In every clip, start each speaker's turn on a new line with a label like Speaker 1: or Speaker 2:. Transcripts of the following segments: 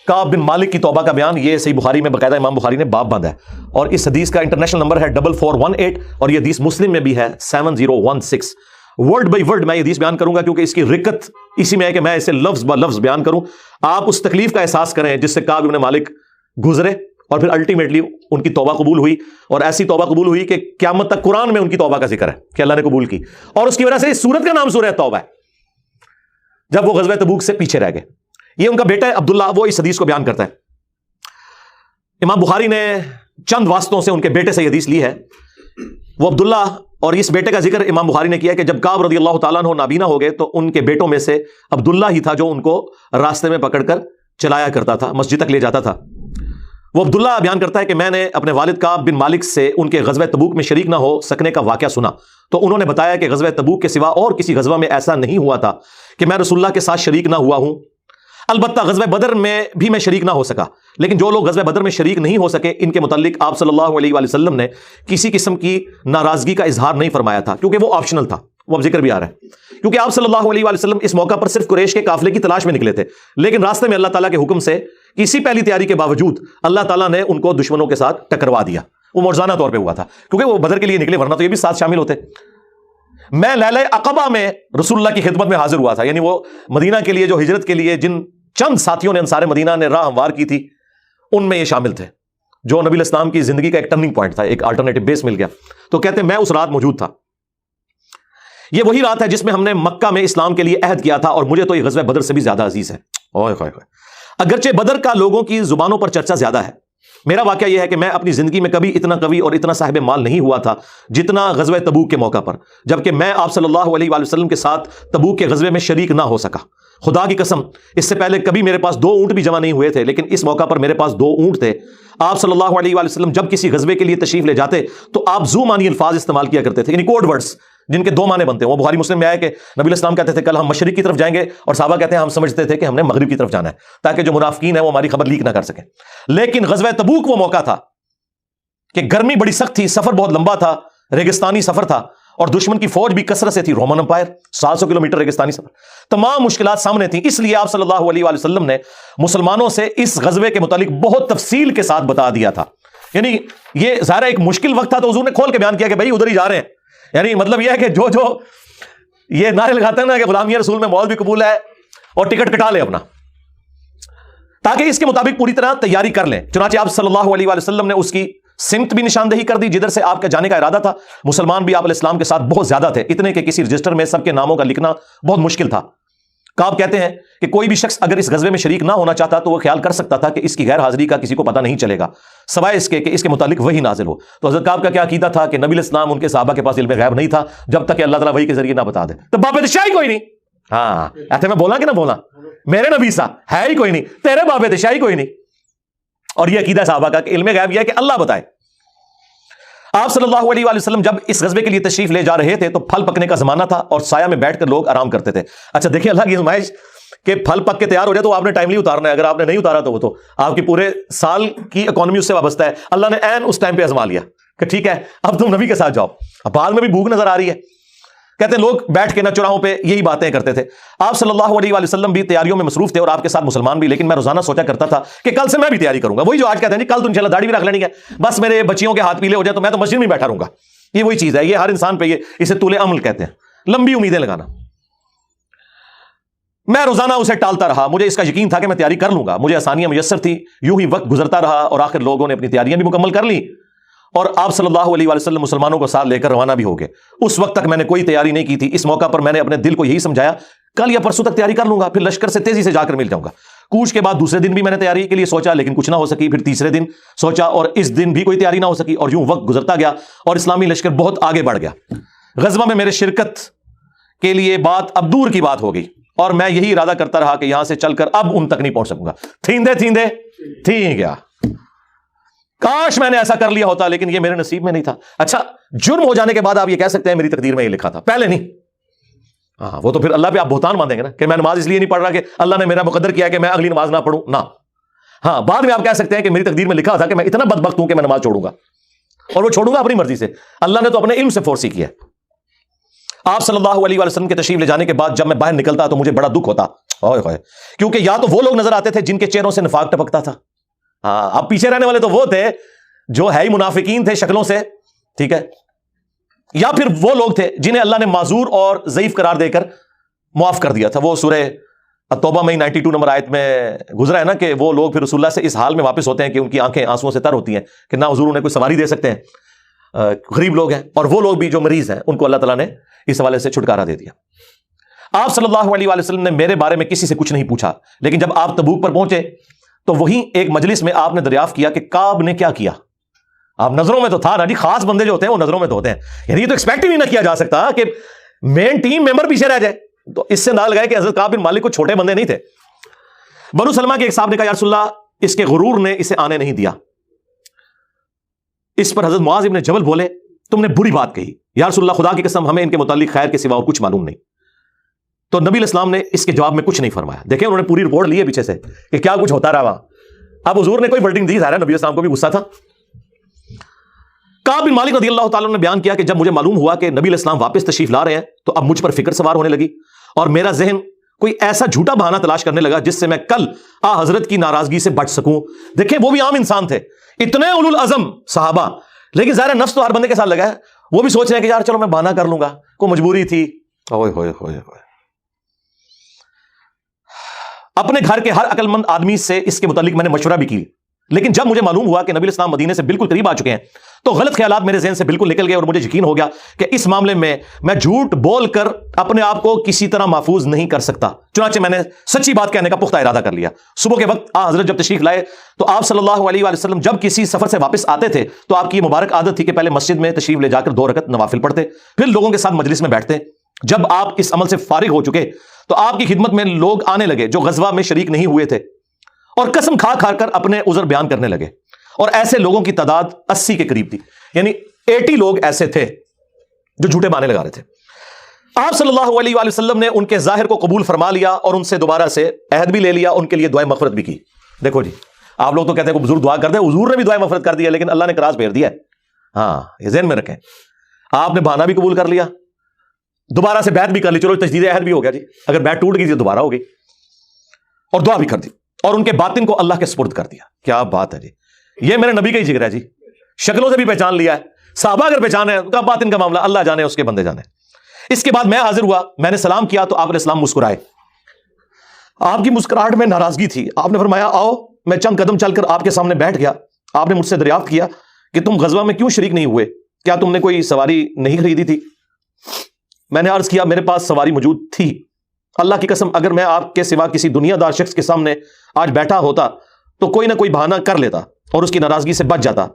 Speaker 1: کعب بن مالک کی توبہ کا بیان، یہ صحیح بخاری میں باقاعدہ امام بخاری نے باب باندھا ہے، اور اس حدیث کا انٹرنیشنل نمبر ہے 4418، اور یہ حدیث مسلم میں بھی ہے 7016۔ ورڈ بائی ورڈ میں یہ حدیث بیان کروں گا کیونکہ اس کی رکت اسی میں ہے کہ میں اسے لفظ با لفظ بیان کروں، آپ اس تکلیف کا احساس کریں جس سے کعب بن مالک گزرے، اور پھر الٹیمیٹلی ان کی توبہ قبول ہوئی، اور ایسی توبہ قبول ہوئی کہ قیامت تک قرآن میں ان کی توبہ کا ذکر ہے کہ اللہ نے قبول کی، اور اس کی وجہ سے اس سورت کا نام سورہ توبہ ہے، جب وہ غزوہ تبوک سے پیچھے رہ گئے۔ یہ ان کا بیٹا ہے عبداللہ، وہ اس حدیث کو بیان کرتا ہے۔ امام بخاری نے چند واسطوں سے ان کے بیٹے سے یہ حدیث لی ہے، وہ عبداللہ، اور اس بیٹے کا ذکر امام بخاری نے کیا کہ جب کعب رضی اللہ تعالیٰ عنہ نابینا ہو گئے تو ان کے بیٹوں میں سے عبداللہ ہی تھا جو ان کو راستے میں پکڑ کر چلایا کرتا تھا، مسجد تک لے جاتا تھا۔ وہ عبداللہ بیان کرتا ہے کہ میں نے اپنے والد کعب بن مالک سے ان کے غزوہ تبوک میں شریک نہ ہو سکنے کا واقعہ سنا، تو انہوں نے بتایا کہ غزوہ تبوک کے سوا اور کسی غزوہ میں ایسا نہیں ہوا تھا کہ میں رسول اللہ کے ساتھ شریک نہ ہوا ہوں، البتہ غزوہ بدر میں بھی میں شریک نہ ہو سکا، لیکن جو لوگ غزوہ بدر میں شریک نہیں ہو سکے ان کے متعلق آپ صلی اللہ علیہ وآلہ وسلم نے کسی قسم کی ناراضگی کا اظہار نہیں فرمایا تھا، کیونکہ وہ آپشنل تھا، وہ اب ذکر بھی آ رہا ہے، کیونکہ آپ صلی اللہ علیہ وآلہ وسلم اس موقع پر صرف قریش کے قافلے کی تلاش میں نکلے تھے، لیکن راستے میں اللہ تعالیٰ کے حکم سے کسی پہلی تیاری کے باوجود اللہ تعالیٰ نے ان کو دشمنوں کے ساتھ ٹکروا دیا۔ وہ معجزانہ طور پہ ہوا تھا کیونکہ وہ بدر کے لیے نکلے، ورنہ تو یہ بھی ساتھ شامل ہوتے۔ میں لیلہ عقبہ میں رسول اللہ کی خدمت میں حاضر ہوا تھا، یعنی وہ مدینہ کے لیے جو ہجرت کے لیے جن چند ساتھیوں نے انصار مدینہ نے راہ ہموار کی تھی ان میں یہ شامل تھے، جو نبی الاسلام کی زندگی کا ایک ٹرننگ پوائنٹ تھا، ایک الٹرنیٹو بیس مل گیا۔ تو کہتے ہیں میں اس رات موجود تھا، یہ وہی رات ہے جس میں ہم نے مکہ میں اسلام کے لیے عہد کیا تھا، اور مجھے تو یہ غزوہ بدر سے بھی زیادہ عزیز ہے۔ اوئے ہوئے ہوئے، اگرچہ بدر کا لوگوں کی زبانوں پر چرچا زیادہ ہے، میرا واقعہ یہ ہے کہ میں اپنی زندگی میں کبھی اتنا قوی اور اتنا صاحب مال نہیں ہوا تھا جتنا غزوہ تبوک کے موقع پر، جبکہ میں آپ صلی اللہ علیہ وآلہ وسلم کے ساتھ تبوک کے غزوے میں شریک نہ ہو سکا۔ خدا کی قسم اس سے پہلے کبھی میرے پاس 2 اونٹ بھی جمع نہیں ہوئے تھے، لیکن اس موقع پر میرے پاس 2 اونٹ تھے۔ آپ صلی اللہ علیہ وآلہ وسلم جب کسی غزوے کے لیے تشریف لے جاتے تو آپ ذو معنی الفاظ استعمال کیا کرتے تھے، یعنی کوڈ ورڈز جن کے 2 معنی بنتے ہیں۔ وہ بخاری مسلم میں آیا کہ نبی الاسلام کہتے تھے کل ہم مشرق کی طرف جائیں گے، اور صحابہ کہتے ہیں ہم سمجھتے تھے کہ ہم نے مغرب کی طرف جانا ہے تاکہ جو منافقین ہیں وہ ہماری خبر لیک نہ کر سکیں۔ لیکن غزوہ تبوک وہ موقع تھا کہ گرمی بڑی سخت تھی، سفر بہت لمبا تھا، ریگستانی سفر تھا، اور دشمن کی فوج بھی کثرت سے تھی، رومن امپائر 700 کلومیٹر ریگستانی سفر، تمام مشکلات سامنے تھیں۔ اس لیے آپ صلی اللہ علیہ وآلہ وسلم نے مسلمانوں سے اس غزوے کے متعلق بہت تفصیل کے ساتھ بتا دیا تھا، یعنی یہ ظاہر ایک مشکل وقت تھا تو حضور نے کھول کے بیان کیا کہ بھائی ادھر ہی جا رہے ہیں، یعنی مطلب یہ ہے کہ جو یہ نعرے لگاتے ہیں نا کہ غلامی رسول میں موت بھی قبول ہے اور ٹکٹ کٹا لے اپنا، تاکہ اس کے مطابق پوری طرح تیاری کر لیں۔ چنانچہ آپ صلی اللہ علیہ وآلہ وسلم نے اس کی سمت بھی نشاندہی کر دی جدھر سے آپ کا جانے کا ارادہ تھا۔ مسلمان بھی آپ علیہ السلام کے ساتھ بہت زیادہ تھے، اتنے کہ کسی رجسٹر میں سب کے ناموں کا لکھنا بہت مشکل تھا۔ کعب کہتے ہیں کہ کوئی بھی شخص اگر اس غزوے میں شریک نہ ہونا چاہتا تو وہ خیال کر سکتا تھا کہ اس کی غیر حاضری کا کسی کو پتہ نہیں چلے گا سوائے اس کے کہ اس کے متعلق وحی نازل ہو۔ تو حضرت کعب کا کیا عقیدہ تھا کہ نبی علیہ السلام ان کے صحابہ کے پاس علم غیب نہیں تھا جب تک کہ اللہ تعالیٰ وحی کے ذریعے نہ بتا دے۔ تو باب دشاہی کوئی نہیں، ہاں ایسے میں بولا کہ نہ بولا، میرے نبی سا ہے ہی کوئی نہیں، تیرے باب دشاہی کوئی نہیں۔ اور یہ عقیدہ صحابہ کا کہ علم غیب یہ ہے کہ اللہ بتائے۔ آپ صلی اللہ علیہ وآلہ وسلم جب اس غزوے کے لیے تشریف لے جا رہے تھے تو پھل پکنے کا زمانہ تھا اور سایہ میں بیٹھ کر لوگ آرام کرتے تھے۔ اچھا دیکھیں اللہ کی آزمائش کہ پھل پک کے تیار ہو جائے تو آپ نے ٹائملی اتارنا ہے، اگر آپ نے نہیں اتارا تو وہ تو آپ کی پورے سال کی اکانومی اس سے وابستہ ہے۔ اللہ نے عین اس ٹائم پہ آزما لیا کہ ٹھیک ہے اب تم نبی کے ساتھ جاؤ۔ اب بعد میں بھی بھوک نظر آ رہی ہے، کہتے ہیں لوگ بیٹھ کے نہ چوراہوں پہ یہی باتیں کرتے تھے۔ آپ صلی اللہ علیہ وآلہ وسلم بھی تیاریوں میں مصروف تھے اور آپ کے ساتھ مسلمان بھی، لیکن میں روزانہ سوچا کرتا تھا کہ کل سے میں بھی تیاری کروں گا۔ وہی جو آج کہتے ہیں جی کل تو انشاءاللہ داڑھی بھی رکھ لینی ہے، بس میرے بچیوں کے ہاتھ پیلے ہو جائے تو میں تو مسجد میں بیٹھا رہوں گا۔ یہ وہی چیز ہے، یہ ہر انسان پہ اسے طول عمل کہتے ہیں، لمبی امیدیں لگانا۔ میں روزانہ اسے ٹالتا رہا، مجھے اس کا یقین تھا کہ میں تیاری کر لوں گا، مجھے آسانیاں میسر تھی۔ یوں ہی وقت گزرتا رہا اور آخر لوگوں نے اپنی تیاریاں بھی مکمل کر لی اور آپ صلی اللہ علیہ وآلہ وسلم مسلمانوں کو ساتھ لے کر روانہ بھی ہو گئے۔ اس وقت تک میں نے کوئی تیاری نہیں کی تھی۔ اس موقع پر میں نے اپنے دل کو یہی سمجھایا کل یا پرسوں تک تیاری کر لوں گا، پھر لشکر سے تیزی سے جا کر مل جاؤں گا۔ کوچ کے بعد دوسرے دن بھی میں نے تیاری کے لیے سوچا لیکن کچھ نہ ہو سکی، پھر تیسرے دن سوچا اور اس دن بھی کوئی تیاری نہ ہو سکی، اور یوں وقت گزرتا گیا اور اسلامی لشکر بہت آگے بڑھ گیا۔ غزوہ میں میرے شرکت کے لیے بات اب دور کی بات ہو گئی اور میں یہی ارادہ کرتا رہا کہ یہاں سے چل کر اب ان تک نہیں پہنچ سکوں گا۔ تھیندے تھیندے تھی گیا، کاش میں نے ایسا کر لیا ہوتا، لیکن یہ میرے نصیب میں نہیں تھا۔ اچھا جرم ہو جانے کے بعد آپ یہ کہہ سکتے ہیں میری تقدیر میں یہ لکھا تھا، پہلے نہیں۔ ہاں وہ تو پھر اللہ پہ آپ بہتان باندھیں گے نا کہ میں نماز اس لیے نہیں پڑھ رہا کہ اللہ نے میرا مقدر کیا کہ میں اگلی نماز نہ پڑھوں، نہ۔ ہاں بعد میں آپ کہہ سکتے ہیں کہ میری تقدیر میں لکھا تھا کہ میں اتنا بدبخت ہوں کہ میں نماز چھوڑوں گا، اور وہ چھوڑوں گا اپنی مرضی سے، اللہ نے تو اپنے علم سے فورسی کیا۔ آپ صلی اللہ علیہ وسلم کے تشریف لے جانے کے بعد جب میں باہر نکلتا تو مجھے بڑا دکھ ہوتا، کیونکہ یا تو وہ لوگ نظر آتے تھے جن کے چہروں سے نفاق ٹپکتا تھا، اب پیچھے رہنے والے تو وہ تھے جو ہے ہی منافقین تھے شکلوں سے، ٹھیک ہے، یا پھر وہ لوگ تھے جنہیں اللہ نے معذور اور ضعیف قرار دے کر معاف کر دیا تھا۔ وہ سورہ التوبہ میں 92 نمبر آیت میں گزرا ہے نا کہ وہ لوگ پھر رسول اللہ سے اس حال میں واپس ہوتے ہیں کہ ان کی آنکھیں آنسوؤں سے تر ہوتی ہیں کہ نہ حضور انہیں کوئی سواری دے سکتے ہیں، غریب لوگ ہیں، اور وہ لوگ بھی جو مریض ہیں ان کو اللہ تعالیٰ نے اس حوالے سے چھٹکارا دے دیا۔ آپ صلی اللہ علیہ وسلم نے میرے بارے میں کسی سے کچھ نہیں پوچھا، لیکن جب آپ تبوک پر پہنچے تو وہیں ایک مجلس میں آپ نے دریافت کیا کہ کعب نے کیا کیا۔ آپ نظروں میں تو تھا نا جی، خاص بندے جو ہوتے ہیں وہ نظروں میں تو ہوتے ہیں، یعنی یہ تو ایکسپیکٹ ہی نہیں نہ کیا جا سکتا کہ مین ٹیم ممبر پیچھے رہ جائے، تو اس سے اندازہ لگائے کہ حضرت کعب بن مالک کو چھوٹے بندے نہیں تھے۔ بنو سلمہ کے ایک صاحب نے کہا یا رسول اللہ اس کے غرور نے اسے آنے نہیں دیا۔ اس پر حضرت معاذ ابن جبل بولے تم نے بری بات کہی یا رسول اللہ، خدا کی قسم ہمیں ان کے متعلق خیر کے سوا اور کچھ معلوم نہیں۔ تو نبی علیہ السلام نے اس کے جواب میں کچھ نہیں فرمایا۔ دیکھیں انہوں نے پوری رپورٹ لی ہے پیچھے سے کہ کیا کچھ ہوتا رہا وہاں۔ اب حضور نے کوئی ورڈنگ دی، ظاہر ہے نبی علیہ السلام کو بھی غصہ تھا۔ کعب بن مالک رضی اللہ تعالیٰ نے بیان کیا کہ جب مجھے معلوم ہوا کہ نبی علیہ السلام واپس تشریف لا رہے ہیں تو اب مجھ پر فکر سوار ہونے لگی، اور میرا ذہن کوئی ایسا جھوٹا بہانہ تلاش کرنے لگا جس سے میں کل حضرت کی ناراضگی سے بچ سکوں۔ دیکھیں وہ بھی عام انسان تھے، اتنے اولو العزم صحابہ، لیکن ظاہر نفس تو ہر بندے کے ساتھ لگا ہے، وہ بھی سوچ رہے ہیں کہ یار چلو میں بہانہ کر لوں گا، کوئی مجبوری تھی۔ اوئے ہوئے ہوئے ہوئے، اپنے گھر کے ہر عقل مند آدمی سے اس کے متعلق میں نے مشورہ بھی کی، لیکن جب مجھے معلوم ہوا کہ نبی علیہ السلام مدینے سے بالکل قریب آ چکے ہیں تو غلط خیالات میرے ذہن سے بالکل نکل گئے، اور مجھے یقین ہو گیا کہ اس معاملے میں جھوٹ بول کر اپنے آپ کو کسی طرح محفوظ نہیں کر سکتا۔ چنانچہ میں نے سچی بات کہنے کا پختہ ارادہ کر لیا۔ صبح کے وقت حضرت جب تشریف لائے تو آپ صلی اللہ علیہ وسلم جب کسی سفر سے واپس آتے تھے تو آپ کی یہ مبارک عادت تھی کہ پہلے مسجد میں تشریف لے جا کر 2 رکعت نوافل پڑھتے، پھر لوگوں کے ساتھ مجلس میں بیٹھتے۔ جب آپ اس عمل سے فارغ ہو چکے تو آپ کی خدمت میں لوگ آنے لگے جو غزوہ میں شریک نہیں ہوئے تھے، اور قسم کھا کھا کر اپنے عذر بیان کرنے لگے، اور ایسے لوگوں کی تعداد 80 کے قریب تھی، یعنی 80 لوگ ایسے تھے جو جھوٹے بہانے لگا رہے تھے۔ آپ صلی اللہ علیہ وآلہ وسلم نے ان کے ظاہر کو قبول فرما لیا اور ان سے دوبارہ سے عہد بھی لے لیا، ان کے لیے دعائیں مغفرت بھی کی۔ دیکھو جی، آپ لوگ تو کہتے ہیں کہ بزرگ دعا کر دیں، حضور نے بھی دعائیں مغفرت کر دی ہے، لیکن اللہ نے کراس پھیر دیا ہے۔ ہاں یہ ذہن میں رکھیں، آپ نے بہانہ بھی قبول کر لیا، دوبارہ سے بیعت بھی کر لی، چلو تجدید عہد بھی ہو گیا جی، اگر بیعت ٹوٹ گئی تو دوبارہ ہو گئی، اور دعا بھی کر دی، اور ان کے باطن کو اللہ کے سپرد کر دیا۔ کیا بات ہے جی، یہ میرے نبی کا ہی ذکر ہے جی، شکلوں سے بھی پہچان لیا ہے، صحابہ اگر پہچانے کا باطن کا معاملہ اللہ جانے، اس کے بندے جانے۔ اس کے بعد میں حاضر ہوا، میں نے سلام کیا تو آپ علیہ السلام مسکرائے، آپ کی مسکراہٹ میں ناراضگی تھی۔ آپ نے فرمایا آؤ، میں چند قدم چل کر آپ کے سامنے بیٹھ گیا۔ آپ نے مجھ سے دریافت کیا کہ تم غزوہ میں کیوں شریک نہیں ہوئے، کیا تم نے کوئی سواری نہیں خریدی تھی؟ میں نے عرض کیا میرے پاس سواری موجود تھی، اللہ کی قسم اگر میں آپ کے سوا کسی دنیا دار شخص کے سامنے آج بیٹھا ہوتا تو کوئی نہ کوئی بہانہ کر لیتا اور اس کی ناراضگی سے بچ جاتا۔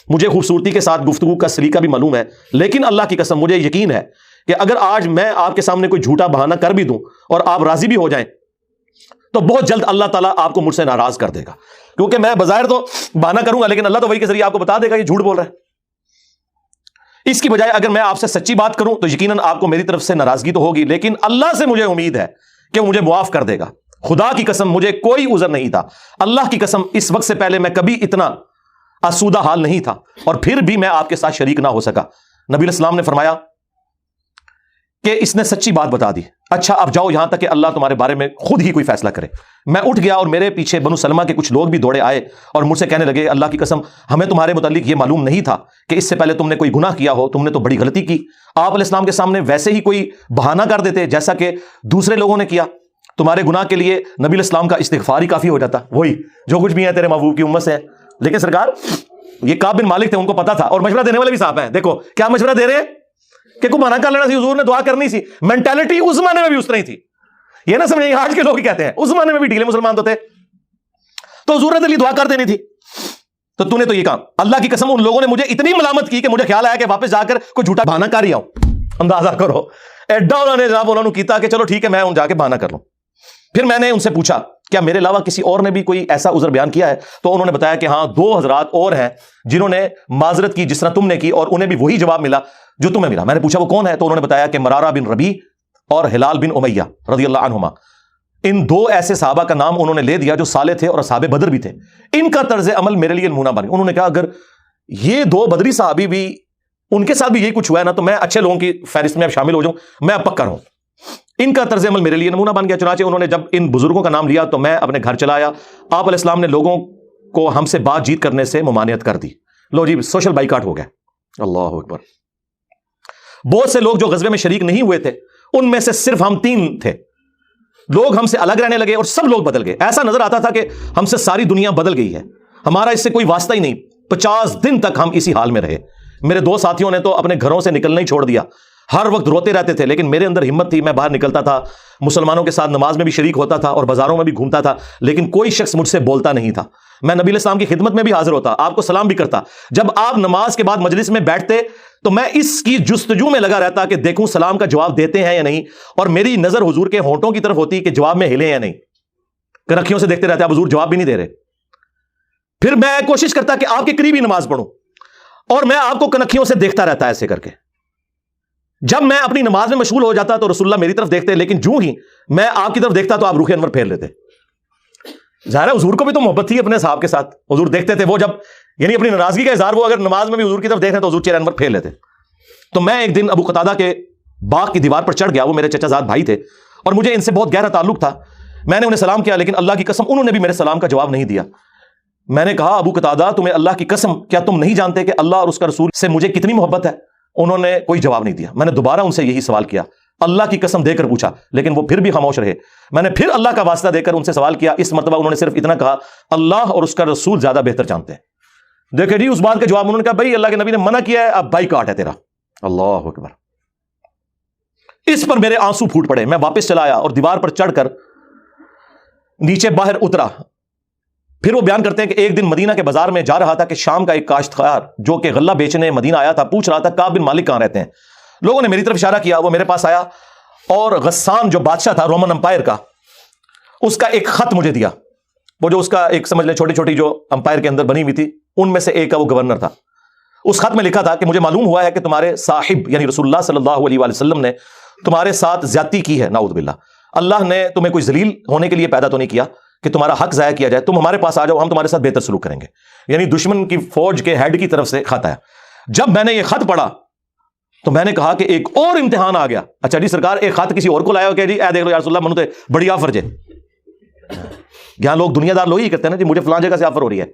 Speaker 1: مجھے خوبصورتی کے ساتھ گفتگو کا سلیقہ بھی معلوم ہے، لیکن اللہ کی قسم مجھے یقین ہے کہ اگر آج میں آپ کے سامنے کوئی جھوٹا بہانہ کر بھی دوں اور آپ راضی بھی ہو جائیں تو بہت جلد اللہ تعالیٰ آپ کو مجھ سے ناراض کر دے گا، کیونکہ میں بظاہر تو بہانہ کروں گا لیکن اللہ تو وہی کے ذریعے آپ کو بتا دے گا یہ جھوٹ بول رہا ہے۔ اس کی بجائے اگر میں آپ سے سچی بات کروں تو یقیناً آپ کو میری طرف سے ناراضگی تو ہوگی، لیکن اللہ سے مجھے امید ہے کہ وہ مجھے معاف کر دے گا۔ خدا کی قسم مجھے کوئی عذر نہیں تھا، اللہ کی قسم اس وقت سے پہلے میں کبھی اتنا آسودہ حال نہیں تھا، اور پھر بھی میں آپ کے ساتھ شریک نہ ہو سکا۔ نبی علیہ السلام نے فرمایا کہ اس نے سچی بات بتا دی، اچھا اب جاؤ یہاں تک کہ اللہ تمہارے بارے میں خود ہی کوئی فیصلہ کرے۔ میں اٹھ گیا اور میرے پیچھے بنو سلمہ کے کچھ لوگ بھی دوڑے آئے اور مجھ سے کہنے لگے اللہ کی قسم ہمیں تمہارے متعلق یہ معلوم نہیں تھا کہ اس سے پہلے تم نے کوئی گناہ کیا ہو، تم نے تو بڑی غلطی کی۔ آپ علیہ السلام کے سامنے ویسے ہی کوئی بہانہ کر دیتے جیسا کہ دوسرے لوگوں نے کیا، تمہارے گناہ کے لیے نبی علیہ السلام کا استغفار ہی کافی ہو جاتا، وہی جو کچھ بھی ہے تیرے محبوب کی امت سے ہے۔ لیکن سرکار یہ کعب بن مالک تھے، ان کو پتا تھا، اور مشورہ دینے والے بھی صاحب ہیں، دیکھو کیا مشورہ دے رہے ہیں کہ کو منع کر لینا سی، حضور نے دعا کرنی سی۔ مینٹالٹی اس زمانے میں بھی اس طرح ہی تھی، یہ نہ سمجھیں آج کے لوگ ہی کہتے ہیں، اس زمانے میں بھی ڈھیلے مسلمان تو تھے، تو حضور نے دعا کر دینی تھی۔ تو نے تو یہ کام، اللہ کی قسم ان لوگوں نے مجھے اتنی ملامت کی کہ مجھے خیال آیا کہ واپس جا کر کوئی جھوٹا بہانہ کر ہی آؤں۔ اندازہ کرو ایڈا انہوں نے جناب انہوں نے کیتا کہ چلو ٹھیک ہے میں جا کے بہانہ کر لوں۔ پھر میں نے ان سے پوچھا کیا میرے علاوہ کسی اور نے بھی کوئی ایسا عذر بیان کیا ہے؟ تو انہوں نے بتایا کہ ہاں 2 حضرات اور ہیں جنہوں نے معذرت کی جس طرح تم نے کی، اور انہیں بھی وہی جواب ملا جو تمہیں ملا۔ میں نے پوچھا وہ کون ہے؟ تو انہوں نے بتایا کہ مرارہ بن ربیع اور ہلال بن امیہ رضی اللہ عنہما، ان 2 ایسے صحابہ کا نام انہوں نے لے دیا جو صالح تھے اور اصحاب بدر بھی تھے۔ ان کا طرز عمل میرے لیے نمونہ بنے۔ انہوں نے کہا اگر یہ 2 بدری صحابی بھی ان کے ساتھ بھی یہی کچھ ہوا ہے نا, تو میں اچھے لوگوں کی فہرست میں اب شامل ہو جاؤں, میں اب پکا رہا ہوں. ان کا طرز عمل میرے لیے نمونہ بن گیا. چنانچہ انہوں نے جب ان بزرگوں کا نام لیا تو میں اپنے گھر چلا آیا. آپ علیہ السلام نے لوگوں کو ہم سے بات چیت کرنے سے ممانعت کر دی. لو جی, سوشل بائیکاٹ ہو گیا. اللہ اکبر. بہت سے لوگ جو غزوے میں شریک نہیں ہوئے تھے, ان میں سے صرف ہم 3 تھے. لوگ ہم سے الگ رہنے لگے اور سب لوگ بدل گئے. ایسا نظر آتا تھا کہ ہم سے ساری دنیا بدل گئی ہے, ہمارا اس سے کوئی واسطہ ہی نہیں. 50 دن تک ہم اسی حال میں رہے. میرے 2 ساتھیوں نے تو اپنے گھروں سے نکلنا ہی چھوڑ دیا, ہر وقت روتے رہتے تھے, لیکن میرے اندر ہمت تھی. میں باہر نکلتا تھا, مسلمانوں کے ساتھ نماز میں بھی شریک ہوتا تھا اور بازاروں میں بھی گھومتا تھا, لیکن کوئی شخص مجھ سے بولتا نہیں تھا. میں نبی علیہ السلام کی خدمت میں بھی حاضر ہوتا, آپ کو سلام بھی کرتا. جب آپ نماز کے بعد مجلس میں بیٹھتے تو میں اس کی جستجو میں لگا رہتا کہ دیکھوں سلام کا جواب دیتے ہیں یا نہیں, اور میری نظر حضور کے ہونٹوں کی طرف ہوتی کہ جواب میں ہلے یا نہیں. کنکھیوں سے دیکھتے رہتے, آپ حضور جواب بھی نہیں دے رہے. پھر میں کوشش کرتا کہ آپ کے قریب ہی نماز پڑھوں, اور میں آپ کو کنکھیوں سے دیکھتا رہتا ایسے کر کے. جب میں اپنی نماز میں مشغول ہو جاتا تو رسول اللہ میری طرف دیکھتے, لیکن جو ہی میں آپ کی طرف دیکھتا تو آپ روح انور پھیر لیتے. ظاہر ہے حضور کو بھی تو محبت تھی اپنے صاحب کے ساتھ. حضور دیکھتے تھے, وہ جب یعنی اپنی ناراضگی کا اظہار وہ اگر نماز میں بھی حضور کی طرف دیکھتے تو حضور چہرہ انور پھیر لیتے. تو میں ایک دن ابو قتادہ کے باغ کی دیوار پر چڑھ گیا. وہ میرے چچا زاد بھائی تھے اور مجھے ان سے بہت گہرا تعلق تھا. میں نے انہیں سلام کیا, لیکن اللہ کی قسم انہوں نے بھی میرے سلام کا جواب نہیں دیا. میں نے کہا, ابو قتادہ تمہیں اللہ کی قسم کیا تم نہیں جانتے کہ اللہ اور اس کا رسول سے مجھے کتنی محبت ہے؟ انہوں نے کوئی جواب نہیں دیا. میں نے دوبارہ ان سے یہی سوال کیا, اللہ کی قسم دے کر پوچھا, لیکن وہ پھر بھی خاموش رہے. میں نے پھر اللہ کا واسطہ دے کر ان سے سوال کیا. اس مرتبہ انہوں نے صرف اتنا کہا, اللہ اور اس کا رسول زیادہ بہتر جانتے ہیں. دیکھیں جی, اس بات کا جواب انہوں نے کہا, بھائی اللہ کے نبی نے منع کیا ہے, اب بائیکاٹ ہے تیرا. اللہ اکبر. اس پر میرے آنسو پھوٹ پڑے. میں واپس چلا آیا اور دیوار پر چڑھ کر نیچے باہر اترا. پھر وہ بیان کرتے ہیں کہ ایک دن مدینہ کے بازار میں جا رہا تھا کہ شام کا ایک کاشتکار جو کہ غلہ بیچنے مدینہ آیا تھا پوچھ رہا تھا کعب بن مالک کہاں رہتے ہیں. لوگوں نے میری طرف اشارہ کیا, وہ میرے پاس آیا اور غسان جو بادشاہ تھا رومن امپائر کا, اس کا ایک خط مجھے دیا. وہ جو اس کا ایک سمجھ لیں چھوٹی چھوٹی جو امپائر کے اندر بنی ہوئی تھی, ان میں سے ایک کا وہ گورنر تھا. اس خط میں لکھا تھا کہ مجھے معلوم ہوا ہے کہ تمہارے صاحب یعنی رسول اللہ صلی اللہ علیہ وآلہ وسلم نے تمہارے ساتھ زیادتی کی ہے, نعوذ باللہ. اللہ نے تمہیں کوئی ذلیل ہونے کے لیے پیدا تو نہیں کیا کہ تمہارا حق ضائع کیا جائے. تم ہمارے پاس آ جاؤ, ہم تمہارے ساتھ بہتر سلوک کریں گے. یعنی دشمن کی فوج کے ہیڈ کی طرف سے خط آیا. جب میں نے یہ خط پڑھا تو میں نے کہا کہ ایک اور امتحان آ گیا. اچھا جی سرکار, ایک خط کسی اور کو لایا ہو کہ جی اے دیکھ لو یا رسول اللہ منو تے بڑی آفر جے. یہاں لوگ دنیا دار لوگ ہی کرتے ہیں نا جی, مجھے فلاں جگہ سے آفر ہو رہی ہے.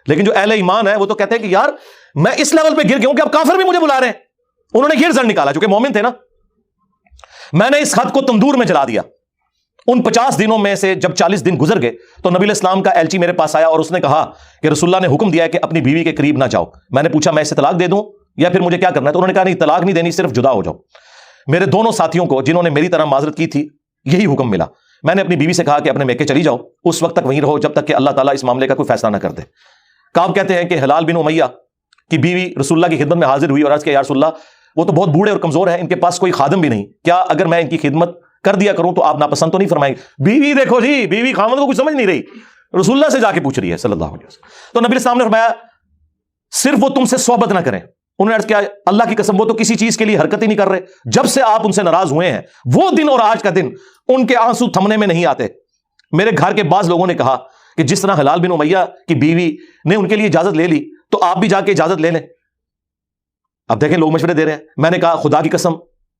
Speaker 1: لیکن جو اہل ایمان ہے وہ تو کہتے ہیں کہ یار میں اس لیول پہ گر گیا ہوں کہ اب کافر بھی مجھے بلا رہے ہیں. انہوں نے یہ رزلٹ نکالا, چونکہ مومن تھے نا. میں نے اس خط کو تندور میں جلا دیا. ان 50 دنوں میں سے جب 40 دن گزر گئے تو نبی علیہ السلام کا ایلچی میرے پاس آیا اور اس نے کہا کہ رسول اللہ نے حکم دیا ہے کہ اپنی بیوی کے قریب نہ جاؤ. میں نے پوچھا میں اسے طلاق دے دوں یا پھر مجھے کیا کرنا ہے؟ تو انہوں نے کہا نہیں, طلاق نہیں دینی, صرف جدا ہو جاؤ. میرے دونوں ساتھیوں کو جنہوں نے میری طرح معذرت کی تھی یہی حکم ملا. میں نے اپنی بیوی سے کہا کہ اپنے میکے چلی جاؤ, اس وقت تک وہیں رہو جب تک کہ اللہ تعالیٰ اس معاملے کا کوئی فیصلہ نہ کر دے. کعب کہتے ہیں کہ ہلال بن امیہ کی بیوی رسول اللہ کی خدمت میں حاضر ہوئی اور عرض کیا, یا رسول اللہ وہ تو بہت بوڑھے اور کمزور ہیں, ان کے پاس کوئی خادم بھی نہیں, کیا اگر میں ان کی خدمت کر دیا کروں تو آپ ناپسند تو نہیں فرمائیں گے؟ بیوی دیکھو جی, بیوی خامد کو کچھ سمجھ نہیں رہی, رسول اللہ سے جا کے پوچھ رہی ہے صلی اللہ علیہ وسلم. تو نبی السلام نے فرمایا صرف وہ تم سے صحبت نہ کریں. انہوں نے عرض کیا, اللہ کی قسم وہ تو کسی چیز کے لیے حرکت ہی نہیں کر رہے. جب سے آپ ان سے ناراض ہوئے ہیں وہ دن اور آج کا دن ان کے آنسو تھمنے میں نہیں آتے. میرے گھر کے بعض لوگوں نے کہا کہ جس طرح ہلال بن امیہ کی بیوی نے ان کے لیے اجازت لے لی تو آپ بھی جا کے اجازت لے لیں. اب دیکھیں لوگ مشورے دے رہے ہیں. میں نے کہا خدا کی قسم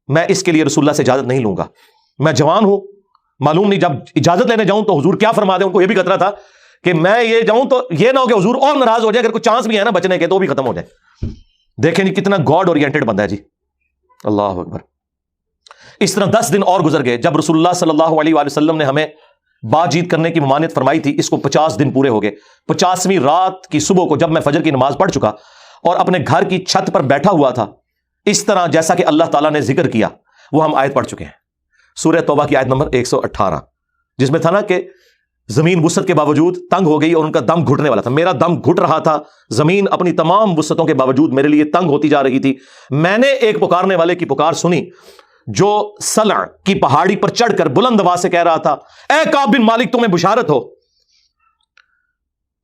Speaker 1: میں اس کے لیے رسول اللہ سے اجازت نہیں لوں گا. میں جوان ہوں, معلوم نہیں جب اجازت لینے جاؤں تو حضور کیا فرما دیں. ان کو یہ بھی خطرہ تھا کہ میں یہ جاؤں تو یہ نہ ہو کہ حضور اور ناراض ہو جائے, اگر کوئی چانس بھی ہے نا بچنے کے تو بھی ختم ہو جائے. دیکھیں جی کتنا گاڈ اورینٹڈ بندہ ہے جی, اللہ اکبر. اس طرح 10 دن اور گزر گئے. جب رسول اللہ صلی اللہ علیہ وآلہ وسلم نے ہمیں بات چیت کرنے کی ممانعت فرمائی تھی, اس کو 50 دن پورے ہو گئے. 50ویں رات کی صبح کو جب میں فجر کی نماز پڑھ چکا اور اپنے گھر کی چھت پر بیٹھا ہوا تھا, اس طرح جیسا کہ اللہ تعالیٰ نے ذکر کیا وہ ہم آیت پڑھ چکے ہیں, سورہ توبہ کی آیت نمبر 118, جس میں تھا نا کہ زمین وسعت کے باوجود تنگ ہو گئی اور ان کا دم گھٹنے والا تھا. میرا دم گھٹ رہا تھا, زمین اپنی تمام وسعتوں کے باوجود میرے لیے تنگ ہوتی جا رہی تھی. میں نے ایک پکارنے والے کی پکار سنی جو سلع کی پہاڑی پر چڑھ کر بلند آواز سے کہہ رہا تھا, اے کعب بن مالک تمہیں بشارت ہو,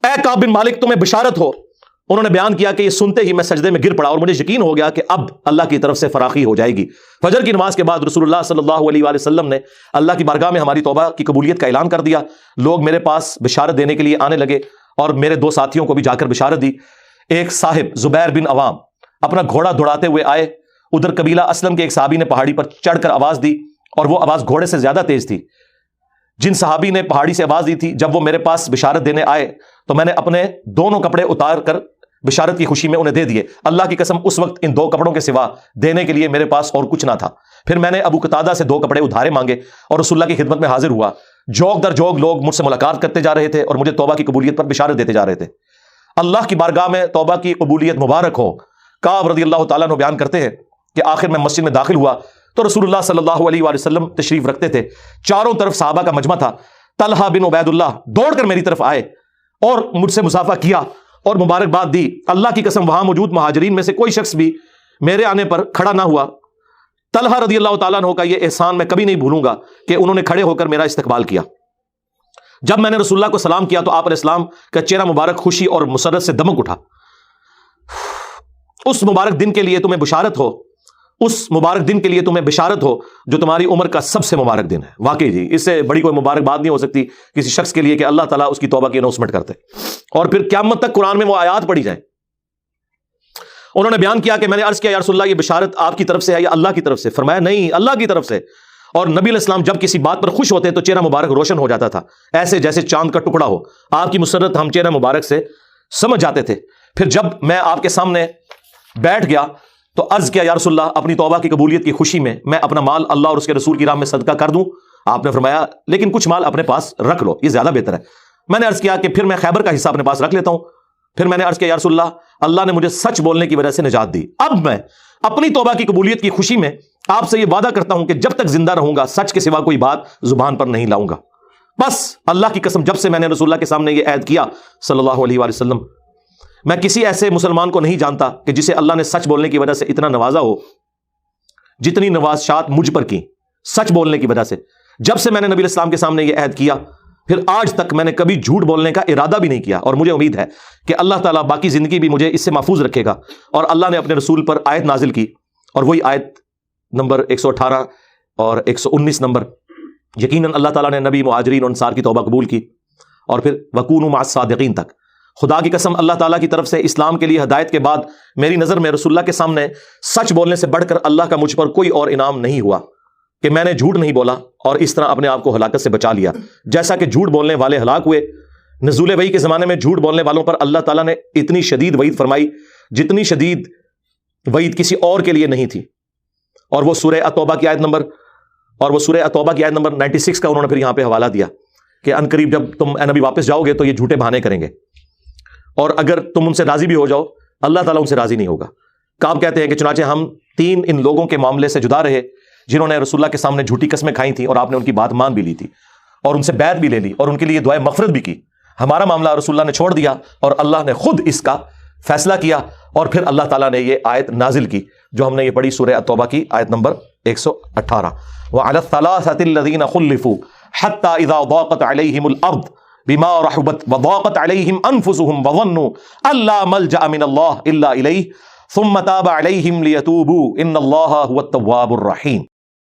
Speaker 1: اے کعب بن مالک تمہیں بشارت ہو. انہوں نے بیان کیا کہ یہ سنتے ہی میں سجدے میں گر پڑا اور مجھے یقین ہو گیا کہ اب اللہ کی طرف سے فراخی ہو جائے گی. فجر کی نماز کے بعد رسول اللہ صلی اللہ علیہ وآلہ وسلم نے اللہ کی بارگاہ میں ہماری توبہ کی قبولیت کا اعلان کر دیا. لوگ میرے پاس بشارت دینے کے لیے آنے لگے اور میرے 2 ساتھیوں کو بھی جا کر بشارت دی. ایک صاحب زبیر بن عوام اپنا گھوڑا دوڑاتے ہوئے آئے. ادھر قبیلہ اسلم کے ایک صحابی نے پہاڑی پر چڑھ کر آواز دی اور وہ آواز گھوڑے سے زیادہ تیز تھی. جن صحابی نے پہاڑی سے آواز دی تھی جب وہ میرے پاس بشارت دینے آئے تو میں نے اپنے دونوں کپڑے اتار کر بشارت کی خوشی میں انہیں دے دیے. اللہ کی قسم اس وقت ان 2 کپڑوں کے سوا دینے کے لیے میرے پاس اور کچھ نہ تھا. پھر میں نے ابو قتادہ سے 2 کپڑے ادھارے مانگے اور رسول اللہ کی خدمت میں حاضر ہوا. جوگ در جوگ لوگ مجھ سے ملاقات کرتے جا رہے تھے اور مجھے توبہ کی قبولیت پر بشارت دیتے جا رہے تھے. اللہ کی بارگاہ میں توبہ کی قبولیت مبارک ہو. کعب رضی اللہ تعالیٰ عنہ بیان کرتے ہیں کہ آخر میں مسجد میں داخل ہوا تو رسول اللہ صلی اللہ علیہ وآلہ وسلم تشریف رکھتے تھے. چاروں طرف صحابہ کا مجمع تھا. طلحہ بن عبید اللہ دوڑ کر میری طرف آئے اور مجھ سے مصافحہ کیا اور مبارکباد دی. اللہ کی قسم وہاں موجود مہاجرین میں سے کوئی شخص بھی میرے آنے پر کھڑا نہ ہوا. طلحہ رضی اللہ تعالیٰ عنہ کا یہ احسان میں کبھی نہیں بھولوں گا کہ انہوں نے کھڑے ہو کر میرا استقبال کیا. جب میں نے رسول اللہ کو سلام کیا تو آپ علیہ السلام کا چہرہ مبارک خوشی اور مسرت سے دمک اٹھا. اس مبارک دن کے لیے تمہیں بشارت ہو، اس مبارک دن کے لیے تمہیں بشارت ہو جو تمہاری عمر کا سب سے مبارک دن ہے. واقعی جی اس سے بڑی کوئی مبارک بات نہیں ہو سکتی کسی شخص کے لیے کہ اللہ تعالیٰ اس کی توبہ کی اناؤنسمنٹ کرتے اور پھر قیامت تک قرآن میں وہ آیات پڑھی جائیں. انہوں نے بیان کیا کہ میں نے عرض کیا یا رسول اللہ یہ بشارت آپ کی طرف سے ہے یا اللہ کی طرف سے؟ فرمایا نہیں، اللہ کی طرف سے. اور نبی علیہ السلام جب کسی بات پر خوش ہوتے تو چہرہ مبارک روشن ہو جاتا تھا، ایسے جیسے چاند کا ٹکڑا ہو. آپ کی مسرت ہم چہرہ مبارک سے سمجھ جاتے تھے. پھر جب میں آپ کے سامنے بیٹھ گیا تو عرض کیا یا رسول اللہ اپنی توبہ کی قبولیت کی خوشی میں اپنا مال اللہ اور اس کے رسول کی راہ میں صدقہ کر دوں؟ آپ نے فرمایا لیکن کچھ مال اپنے پاس رکھ لو، یہ زیادہ بہتر ہے. میں نے عرض کیا کہ پھر میں خیبر کا حصہ اپنے پاس رکھ لیتا ہوں. پھر میں نے عرض کیا یا رسول اللہ نے مجھے سچ بولنے کی وجہ سے نجات دی. اب میں اپنی توبہ کی قبولیت کی خوشی میں آپ سے یہ وعدہ کرتا ہوں کہ جب تک زندہ رہوں گا سچ کے سوا کوئی بات زبان پر نہیں لاؤں گا. بس اللہ کی قسم جب سے میں نے رسول اللہ کے سامنے یہ عہد کیا صلی اللہ علیہ وآلہ وسلم، میں کسی ایسے مسلمان کو نہیں جانتا کہ جسے اللہ نے سچ بولنے کی وجہ سے اتنا نوازا ہو جتنی نوازشات مجھ پر کی سچ بولنے کی وجہ سے. جب سے میں نے نبی الاسلام کے سامنے یہ عہد کیا پھر آج تک میں نے کبھی جھوٹ بولنے کا ارادہ بھی نہیں کیا اور مجھے امید ہے کہ اللہ تعالیٰ باقی زندگی بھی مجھے اس سے محفوظ رکھے گا. اور اللہ نے اپنے رسول پر آیت نازل کی اور وہی آیت نمبر 118 اور 119 نمبر. یقیناً اللہ تعالیٰ نے نبی مہاجرین اور انصار کی توبہ قبول کی اور پھر وَكُونُوا مَعَ الصَّادِقِينَ تک. خدا کی قسم اللہ تعالیٰ کی طرف سے اسلام کے لیے ہدایت کے بعد میری نظر میں رسول اللہ کے سامنے سچ بولنے سے بڑھ کر اللہ کا مجھ پر کوئی اور انعام نہیں ہوا کہ میں نے جھوٹ نہیں بولا اور اس طرح اپنے آپ کو ہلاکت سے بچا لیا. جیسا کہ جھوٹ بولنے والے ہلاک ہوئے، نزول وحی کے زمانے میں جھوٹ بولنے والوں پر اللہ تعالیٰ نے اتنی شدید وعید فرمائی جتنی شدید وعید کسی اور کے لیے نہیں تھی. اور وہ سورہ التوبہ کی آیت نمبر 96 کا انہوں نے پھر یہاں پہ حوالہ دیا کہ ان قریب جب تم اے نبی واپس جاؤ گے تو یہ جھوٹے بہانے کریں گے اور اگر تم ان سے راضی بھی ہو جاؤ اللہ تعالیٰ ان سے راضی نہیں ہوگا. کعب کہتے ہیں کہ چنانچہ ہم 3 ان لوگوں کے معاملے سے جدا رہے جنہوں نے رسول اللہ کے سامنے جھوٹی قسمیں کھائی تھیں اور آپ نے ان کی بات مان بھی لی تھی اور ان سے بیعت بھی لے لی اور ان کے لیے دعائے مغفرت بھی کی. ہمارا معاملہ رسول اللہ نے چھوڑ دیا اور اللہ نے خود اس کا فیصلہ کیا اور پھر اللہ تعالیٰ نے یہ آیت نازل کی جو ہم نے یہ پڑھی سورہ التوبہ کی آیت نمبر 118. وَعَلَى الثَّلَاثَةِ الَّذِينَ خُلِّفُوا حَتَّى إِذَا ضَاقَتْ عَلَيْهِمُ الْأَرْضُ بِمَا رَحُبَتْ وَضَاقَتْ عَلَيْهِمْ أَنفُسُهُمْ وَظَنُّوا أَن لَّا مَلْجَأَ مِنَ اللَّهِ إِلَّا إِلَيْهِ ثُمَّ تَابَ عَلَيْهِمْ لِيَتُوبُوا إِنَّ اللَّهَ هُوَ التَّوَّابُ الرَّحِيمُ.